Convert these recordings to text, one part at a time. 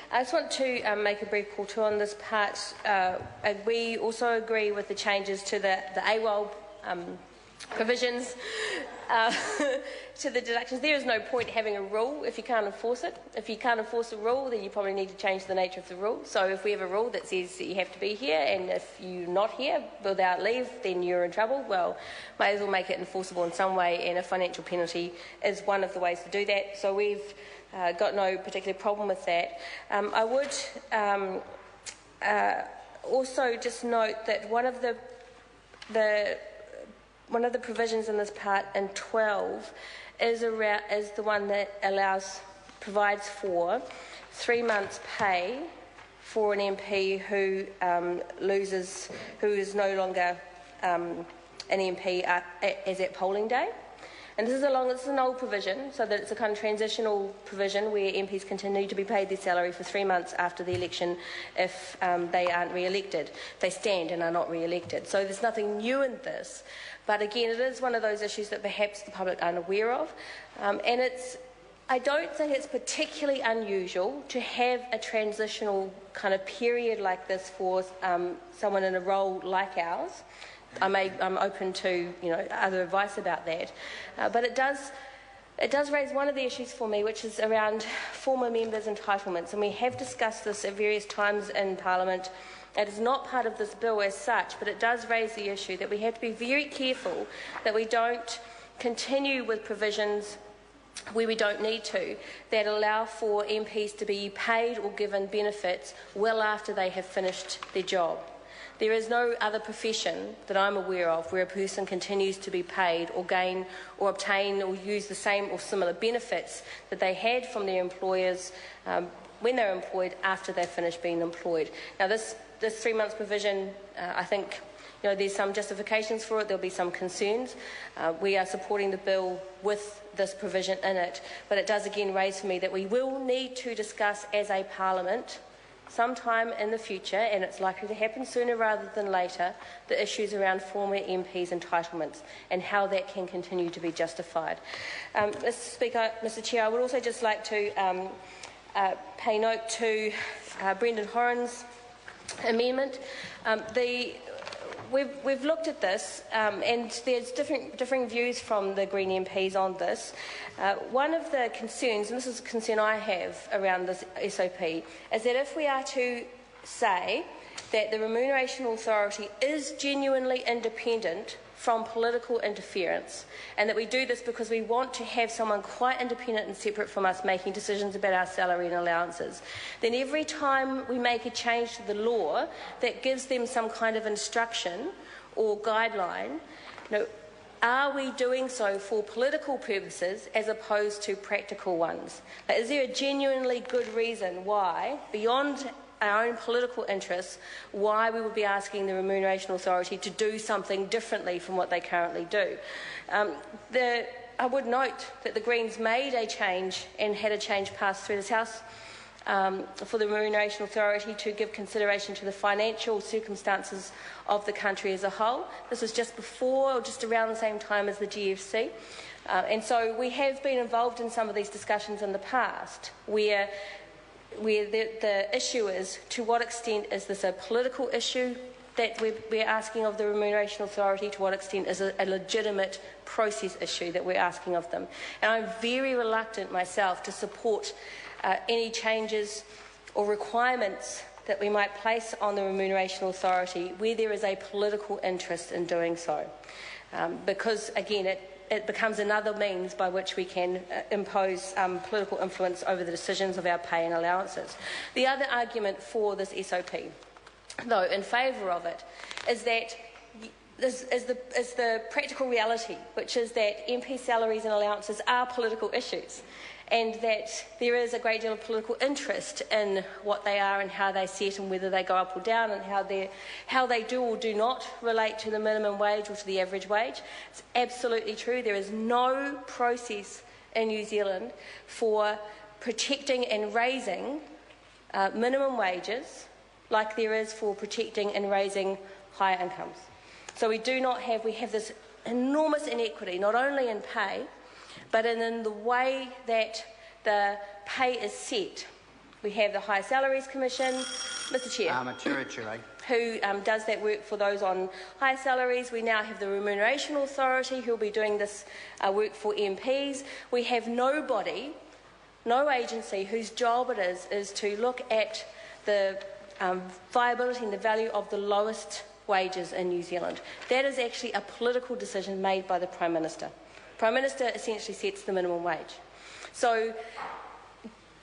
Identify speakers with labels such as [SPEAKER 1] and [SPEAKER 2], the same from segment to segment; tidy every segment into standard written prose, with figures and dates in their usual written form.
[SPEAKER 1] I just want to make a brief call too on this part. We also agree with the changes to the AWOL provisions to the deductions. There is no point having a rule if you can't enforce it. If you can't enforce a rule, then you probably need to change the nature of the rule. So if we have a rule that says that you have to be here, and if you're not here without leave, then you're in trouble, well, may as well make it enforceable in some way, and a financial penalty is one of the ways to do that. So we've got no particular problem with that. I would also just note that one of the provisions in this part in 12 is the one that provides for 3 months' pay for an MP who is no longer an MP as at polling day. And this is an old provision, so that it's a kind of transitional provision where MPs continue to be paid their salary for 3 months after the election if they aren't re-elected. They stand and are not re-elected. So there's nothing new in this. But again, it is one of those issues that perhaps the public aren't aware of. I don't think it's particularly unusual to have a transitional kind of period like this for someone in a role like ours. I'm open to other advice about that, but it does raise one of the issues for me, which is around former members' entitlements, and we have discussed this at various times in Parliament. It is not part of this bill as such, but it does raise the issue that we have to be very careful that we don't continue with provisions where we don't need to, that allow for MPs to be paid or given benefits well after they have finished their job. There is no other profession that I'm aware of where a person continues to be paid or gain or obtain or use the same or similar benefits that they had from their employers when they were employed after they finished being employed. Now, this 3 months provision, I think there's some justifications for it. There'll be some concerns. We are supporting the bill with this provision in it, but it does again raise for me that we will need to discuss as a Parliament sometime in the future, and it's likely to happen sooner rather than later, the issues around former MPs' entitlements and how that can continue to be justified. Mr. Speaker, Mr. Chair, I would also just like to pay note to Brendan Horan's amendment. We've looked at this, and there's differing views from the Green MPs on this. One of the concerns, and this is a concern I have around this SOP, is that if we are to say that the Remuneration Authority is genuinely independent from political interference, and that we do this because we want to have someone quite independent and separate from us making decisions about our salary and allowances, then every time we make a change to the law that gives them some kind of instruction or guideline, are we doing so for political purposes as opposed to practical ones? Is there a genuinely good reason why, beyond our own political interests, why we would be asking the Remuneration Authority to do something differently from what they currently do? I would note that the Greens made a change and had a change passed through this House for the Remuneration Authority to give consideration to the financial circumstances of the country as a whole. This was just before or just around the same time as the GFC. And so we have been involved in some of these discussions in the past where the issue is, to what extent is this a political issue that we're asking of the Remuneration Authority, to what extent is it a legitimate process issue that we're asking of them. And I'm very reluctant myself to support any changes or requirements that we might place on the Remuneration Authority where there is a political interest in doing so. Because, again, it becomes another means by which we can impose political influence over the decisions of our pay and allowances. The other argument for this SOP, though, in favour of it, is that this is the practical reality, which is that MP salaries and allowances are political issues, and that there is a great deal of political interest in what they are and how they set and whether they go up or down, and how they do or do not relate to the minimum wage or to the average wage. It's absolutely true. There is no process in New Zealand for protecting and raising minimum wages like there is for protecting and raising higher incomes. So we have this enormous inequity, not only in pay, but in the way that the pay is set. We have the High Salaries Commission, Mr Chair, who does that work for those on high salaries. We now have the Remuneration Authority who will be doing this work for MPs. We have nobody, no agency whose job it is to look at the viability and the value of the lowest wages in New Zealand. That is actually a political decision made by the Prime Minister. Prime Minister essentially sets the minimum wage. So,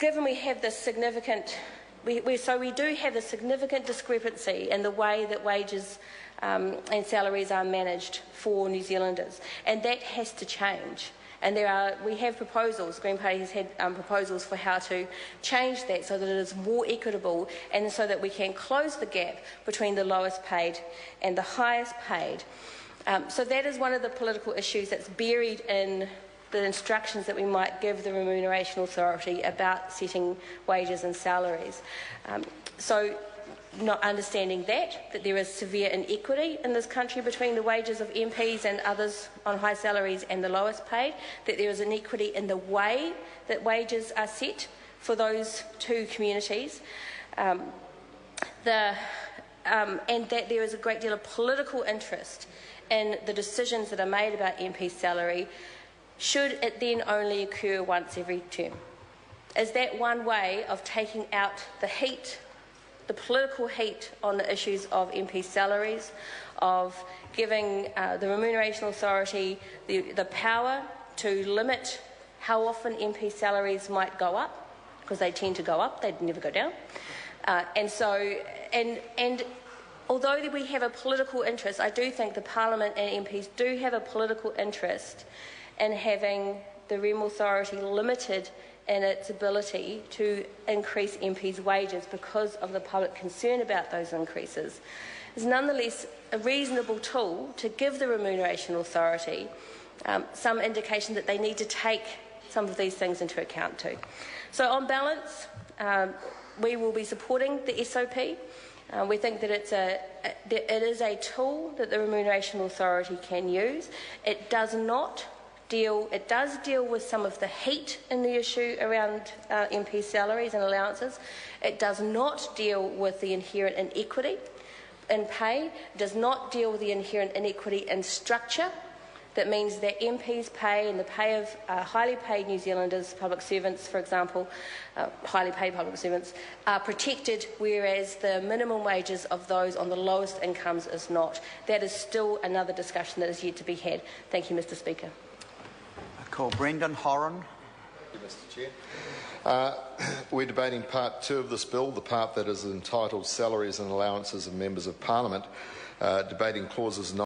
[SPEAKER 1] given we have this significant, we do have a significant discrepancy in the way that wages and salaries are managed for New Zealanders, and that has to change. And we have proposals, the Green Party has had proposals for how to change that so that it is more equitable and so that we can close the gap between the lowest paid and the highest paid. So that is one of the political issues that's buried in the instructions that we might give the Remuneration Authority about setting wages and salaries. So not understanding that there is severe inequity in this country between the wages of MPs and others on high salaries and the lowest paid, that there is inequity in the way that wages are set for those two communities, and that there is a great deal of political interest in the decisions that are made about MP salary, should it then only occur once every term. Is that one way of taking out the heat, the political heat on the issues of MP salaries, of giving the Remuneration Authority the power to limit how often MP salaries might go up, because they tend to go up, they never go down. And although we have a political interest, I do think the Parliament and MPs do have a political interest in having the Rem Authority limited in its ability to increase MPs' wages because of the public concern about those increases. It's nonetheless a reasonable tool to give the Remuneration Authority some indication that they need to take some of these things into account too. So on balance, we will be supporting the SOP. We think that it is a tool that the Remuneration Authority can use. It does deal with some of the heat in the issue around MP salaries and allowances. It does not deal with the inherent inequity in pay. It does not deal with the inherent inequity in structure. That means that MPs' pay and the pay of highly paid New Zealanders, public servants, for example, highly paid public servants, are protected, whereas the minimum wages of those on the lowest incomes is not. That is still another discussion that is yet to be had. Thank you, Mr Speaker.
[SPEAKER 2] I call Brendan Horan.
[SPEAKER 3] Thank you, Mr Chair. We're debating part 2 of this bill, the part that is entitled Salaries and Allowances of Members of Parliament, debating clauses 9